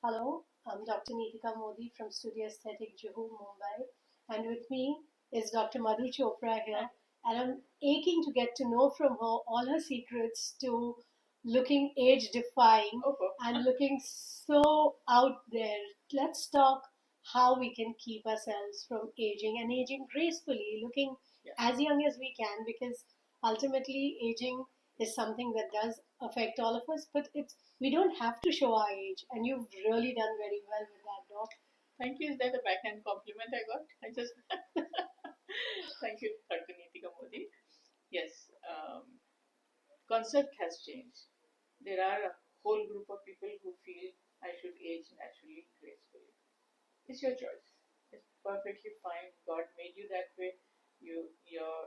Hello, I'm Dr. Neetika Modi from Studio Aesthetic, Juhu, Mumbai. And with me is Dr. Madhu Chopra here. And I'm aching to get to know from her all her secrets to looking age defying and looking so out there. Let's talk how we can keep ourselves from aging and aging gracefully, looking as young as we can, because ultimately aging is something that does affect all of us, but we don't have to show our age, and you've really done very well with that, Doc. Thank you. Is that a backhand compliment I got? I just thank you, Dr. Neetika Modi. Yes, concept has changed. There are a whole group of people who feel I should age naturally, gracefully. It's your choice. It's perfectly fine. God made you that way. Your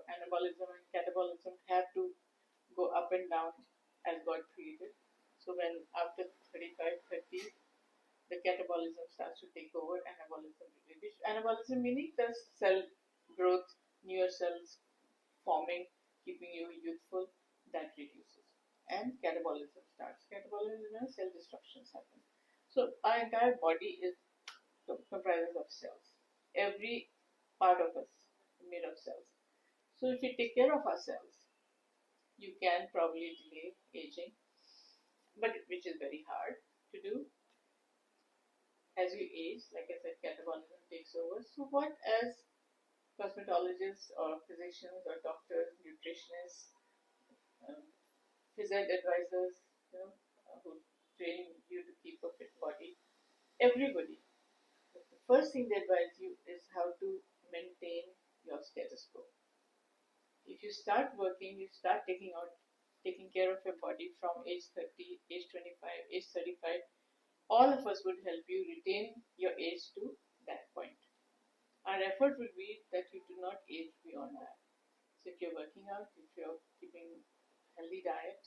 anabolism and catabolism have to go up and down as God created. So when after 35, 30, the catabolism starts to take over, anabolism reduces. Anabolism meaning the cell growth, newer cells forming, keeping you youthful, that reduces. And catabolism starts. Catabolism means cell destructions happen. So our entire body is comprises of cells. Every part of us is made of cells. So if we take care of our cells, you can probably delay aging, but which is very hard to do. As you age, like I said, catabolism takes over. So, what as cosmetologists or physicians or doctors, nutritionists, um, phys ed advisors, who train you to keep a fit body, everybody, the first thing they advise you is how to maintain your status quo. If you start working, you start taking care of your body from age 30, age 25, age 35, all of us would help you retain your age to that point. Our effort would be that you do not age beyond that. So if you're working out, if you're keeping healthy diet,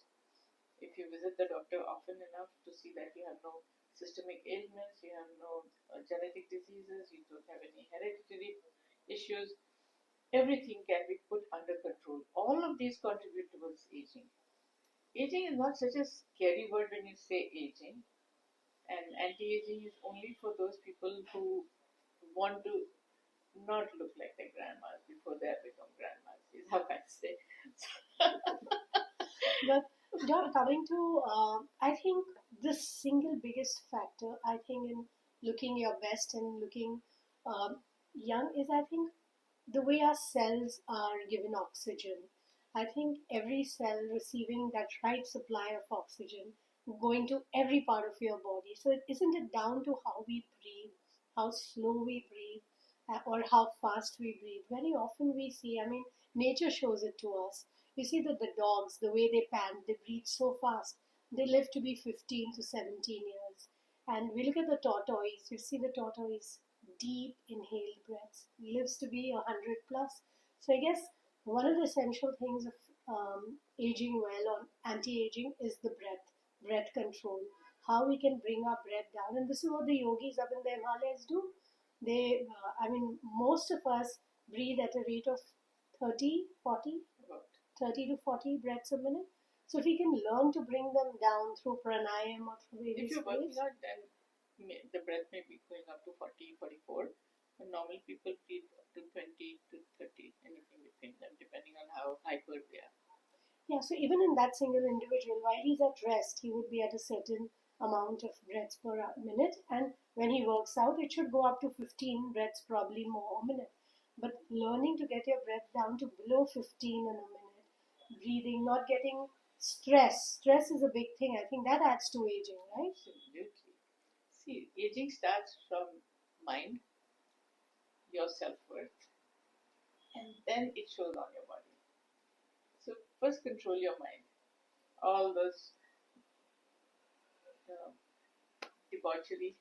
if you visit the doctor often enough to see that you have no systemic ailments, you have no genetic diseases, you don't have any hereditary issues, everything can be put under control. All of these contribute towards aging. Aging is not such a scary word when you say aging, and anti-aging is only for those people who want to not look like their grandmas before they have become grandmas, is how I say. But Doc, coming to, I think the single biggest factor, I think, in looking your best and looking young is, I think, the way our cells are given oxygen. I think every cell receiving that right supply of oxygen going to every part of your body. So isn't it down to how we breathe, how slow we breathe, or how fast we breathe? Very often we see, I mean, nature shows it to us. You see that the dogs, the way they pant, they breathe so fast. They live to be 15 to 17 years. And we look at the tortoise, you see the tortoise, deep inhaled breaths, lives to be 100 plus. So I guess one of the essential things of aging well or anti-aging is the breath control. How we can bring our breath down, and this is what the yogis up in the Himalayas do. They, I mean, most of us breathe at a rate of 30, 40, 30 to 40 breaths a minute. So if we can learn to bring them down through pranayam or through various If you're ways. working out, then the breath may be going up to 40, 44. But normal people breathe up to 20 to 30, anything between them, depending on how hyper they are. Yeah, so even in that single individual, while he's at rest, he would be at a certain amount of breaths per minute. And when he works out, it should go up to 15 breaths, probably more a minute. But learning to get your breath down to below 15 in a minute, breathing, not getting stress. Stress is a big thing. I think that adds to aging, right? Absolutely. See, aging starts from mind, your self worth, and then it shows on your body. So, first control your mind. All those uh, debauchery.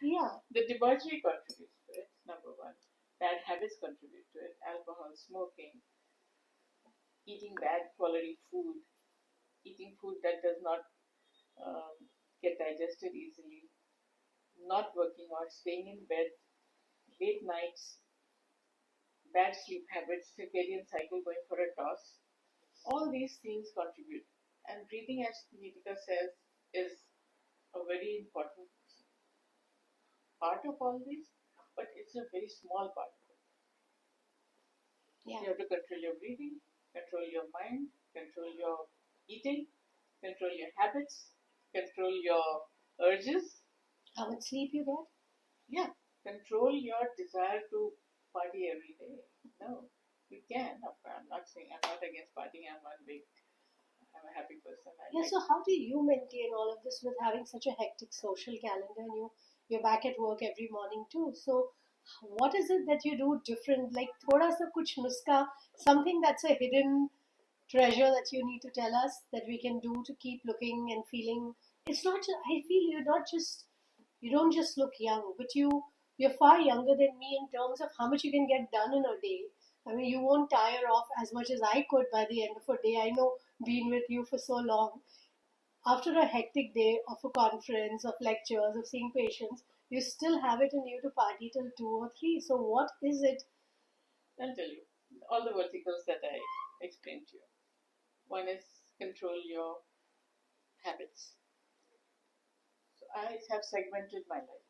Yeah. The debauchery contributes to it, number one. Bad habits contribute to it. Alcohol, smoking, eating bad quality food, eating food that does not um, get digested easily, not working out, staying in bed, late nights, bad sleep habits, circadian cycle going for a toss. All these things contribute. And breathing, as Neetika says, is a very important part of all this, but it's a very small part. Yeah. You have to control your breathing, control your mind, control your eating, control your habits, control your urges. How much sleep you get? Yeah, control your desire to party every day. No, you can. I'm not saying I'm not against partying. I'm a happy person. Yeah, so how do you maintain all of this with having such a hectic social calendar and you're back at work every morning too? So what is it that you do different? Like thoda sa kuch nuska, something that's a hidden treasure that you need to tell us that we can do to keep looking and feeling. It's not just, I feel you don't just look young, but you're far younger than me in terms of how much you can get done in a day. I mean, you won't tire off as much as I could by the end of a day. I know, being with you for so long. After a hectic day of a conference, of lectures, of seeing patients, you still have it in you to party till 2 or 3. So what is it? I'll tell you. All the verticals that I explained to you. One is control your habits. So I have segmented my life.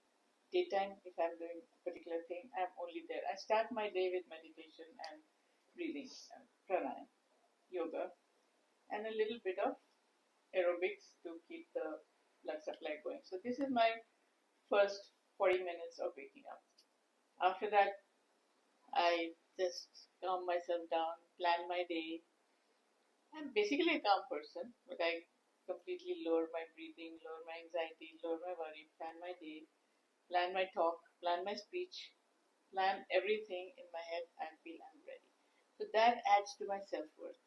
Daytime, if I'm doing a particular thing, I'm only there. I start my day with meditation and breathing, pranayama, yoga, and a little bit of aerobics to keep the blood supply going. So this is my first 40 minutes of waking up. After that, I just calm myself down, plan my day. I'm basically a calm person, but I completely lower my breathing, lower my anxiety, lower my worry, plan my day, plan my talk, plan my speech, plan everything in my head and feel I'm ready. So that adds to my self-worth.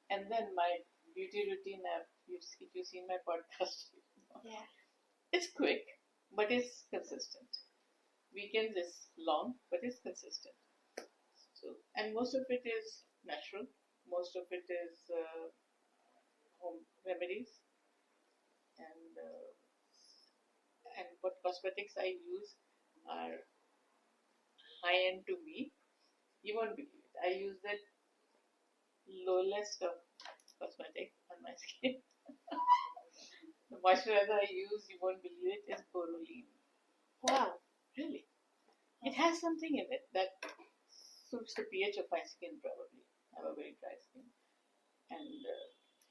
And then my beauty routine, if you've seen my podcast, Yeah. it's quick, but it's consistent. Weekends is long, but it's consistent. So, and most of it is natural. Most of it is home remedies, and and what cosmetics I use are high end to me. You won't believe it. I use the lowest of cosmetic on my skin. The moisturizer I use, you won't believe it, is Borolene. Wow. Really. It has something in it that suits the pH of my skin, probably. I have a very dry skin. And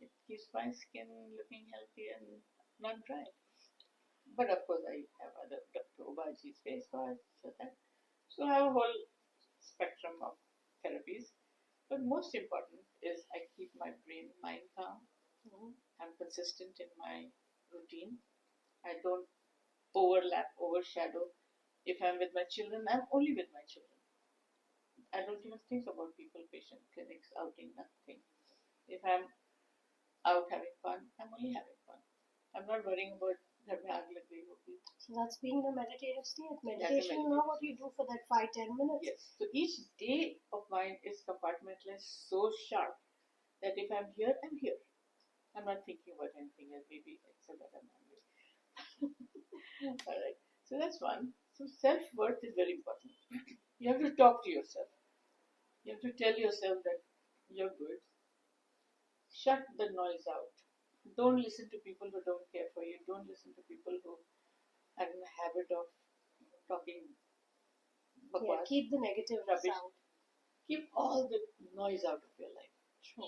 it keeps my skin looking healthy and not dry. But of course, I have other Dr. Obaji's face wash, so I have a whole spectrum of therapies. But most important is I keep my brain, mind calm. I'm consistent in my routine. I don't overlap, overshadow. If I'm with my children, I'm only with my children. I don't even think about people, patient, clinics, outing, nothing. If I'm out having fun, I'm only having fun. I'm not worrying about the bag lagi hogi. So that's being in a meditative state. Meditation is not what you do for that 5-10 minutes. Yes. So each day of mine is compartmentalized so sharp that if I'm here, I'm here. I'm not thinking about anything else, maybe except that I'm hungry. Alright. So that's one. So self-worth is very important. You have to talk to yourself. You have to tell yourself that you're good. Shut the noise out. Don't listen to people who don't care for you. Don't listen to people who are in the habit of talking Yeah, keep the negative rubbish. out. Keep all the noise out of your life. True.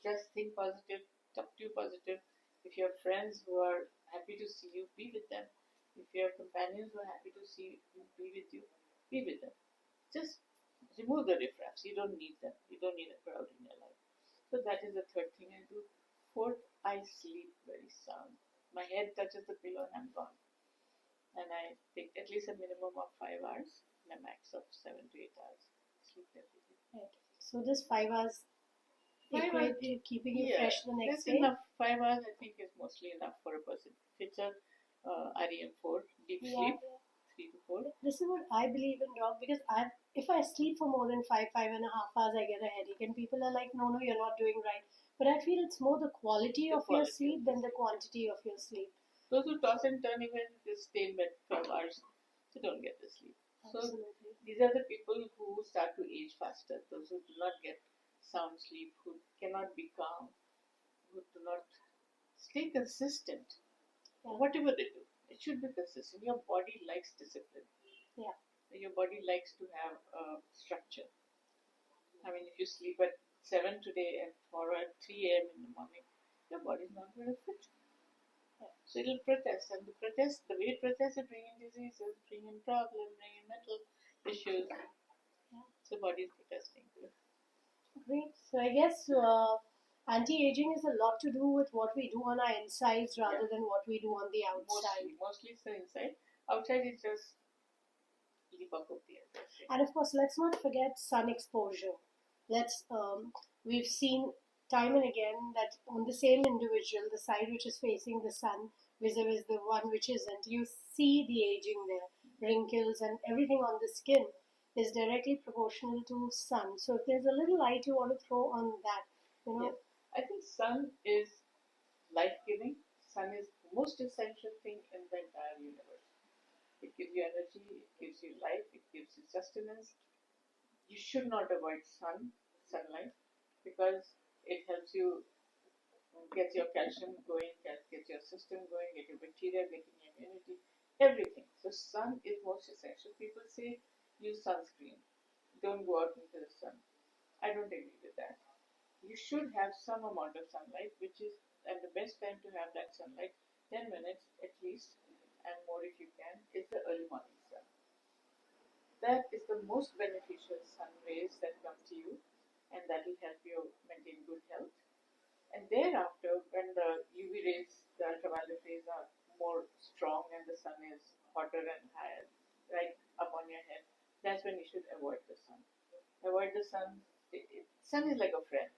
Just think positive, talk to you positive. If you have friends who are happy to see you, be with them. If you have companions who are happy to see you, be with you, be with them. Just remove the riffraffs. You don't need them. You don't need a crowd in your life. So that is the third thing I do. Fourth, I sleep very sound. My head touches the pillow and I'm gone. And I take at least a minimum of 5 hours and a max of 7 to 8 hours sleep every day. Right. So this 5 hours equate to keeping you fresh the next that's day? Enough. 5 hours I think is mostly enough for a person. If it's a REM4, deep sleep, 3 to 4. This is what I believe in, Doc, because if I sleep for more than 5.5 hours, I get a headache. And people are like, no, you're not doing right. But I feel it's more the quality of your sleep than the quantity of your sleep. Those who toss and turn even just stay in bed 12 hours, so don't get the sleep. Absolutely. So these are the people who start to age faster. Those who do not get sound sleep, who cannot be calm, who do not stay consistent. Yeah. Whatever they do, it should be consistent. Your body likes discipline. Yeah. Your body likes to have structure. I mean, if you sleep at 7 today and tomorrow at 3 a.m. in the morning, your body's not going to fit. Yeah. So it'll protest, and the way it protests, it bring in diseases, bring in problems, bring in mental issues. Yeah. So body is protesting. Great. So I guess anti-aging is a lot to do with what we do on our insides rather than what we do on the outside. Mostly it's the inside. Outside it's just leap up of the other. And of course, let's not forget sun exposure. Let's we've seen time and again that on the same individual, the side which is facing the sun vis-a-vis the one which isn't, you see the aging there, wrinkles and everything on the skin is directly proportional to sun. So if there's a little light you want to throw on that, you know. Yes. I think sun is life giving. Sun is the most essential thing in the entire universe. It gives you energy, it gives you life, it gives you sustenance. You should not avoid sunlight, because it helps you get your calcium going, get your system going, get your bacteria, getting your immunity, everything. So sun is most essential. People say use sunscreen, don't go out into the sun. I don't agree with that. You should have some amount of sunlight, which is at the best time to have that sunlight, 10 minutes at least, and more if you can, is the early morning sun. That is the most beneficial sun rays that come to you, and that will help you maintain good health. And thereafter, when the UV rays, the ultraviolet rays are more strong and the sun is hotter and higher, right up on your head, that's when you should avoid the sun. Avoid the sun. Sun is like a friend.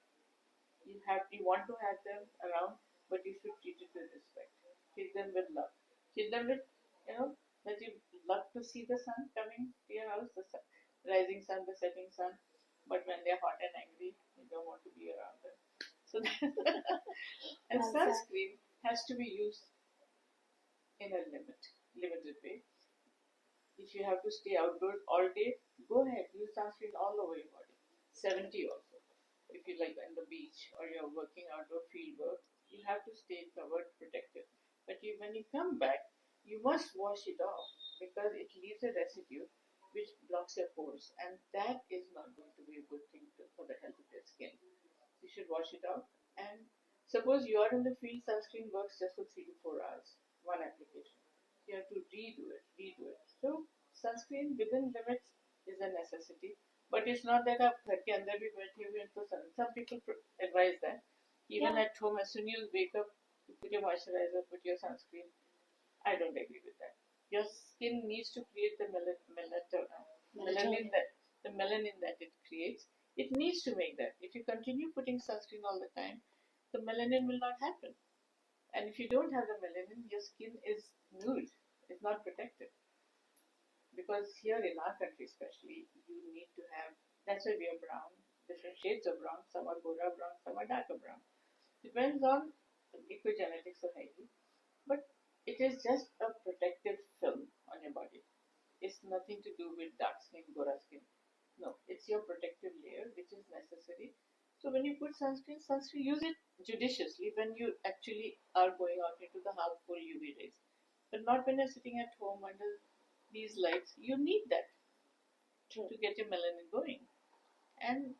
You want to have them around, but you should treat it with respect. Treat them with love. Treat them with, that you love to see the sun coming to your house, the sun, rising sun, the setting sun. But when they're hot and angry, you don't want to be around them. So and sunscreen has to be used in a limited way. If you have to stay outdoors all day, go ahead, use sunscreen all over your body. 70 also. If you like on the beach or you're working outdoor field work, you have to stay covered, protected. But when you come back, you must wash it off, because it leaves a residue which blocks your pores, and that is not going to be a good thing for the health of your skin. You should wash it out. And suppose you are in the field, sunscreen works just for 3 to 4 hours, one application. You have to redo it. So sunscreen within limits is a necessity. But it's not that आप घर के अंदर भी बैठे हुए हैं तो some people advise that even at home, as soon as you wake up, you put your moisturizer, put your sunscreen. I don't agree with that. Your skin needs to create the melanin that it creates. It needs to make that. If you continue putting sunscreen all the time, the melanin will not happen. And if you don't have the melanin, your skin is nude. It's not protected. Because here in our country especially, you need to have, that's why we are brown, different shades of brown. Some are Gora brown, some are darker brown. Depends on the epigenetics of Haiti. But it is just a protective film on your body. It's nothing to do with dark skin, Gora skin. No, it's your protective layer which is necessary. So when you put sunscreen, use it judiciously when you actually are going out into the harmful UV rays. But not when you're sitting at home under these lights. You need that to get your melanin going. And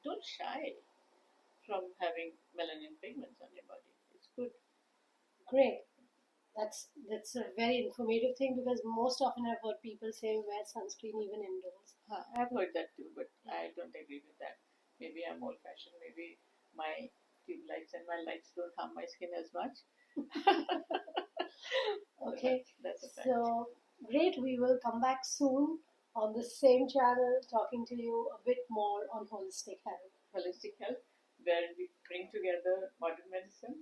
don't shy from having melanin pigments on your body. It's good. Great. That's a very informative thing, because most often I've heard people say wear sunscreen even indoors. I've heard that too, but I don't agree with that. Maybe I'm old fashioned. Maybe my tube lights and my lights don't harm my skin as much. Okay. That's a fact. So great. We will come back soon on the same channel talking to you a bit more on holistic health. Holistic health, where we bring together modern medicine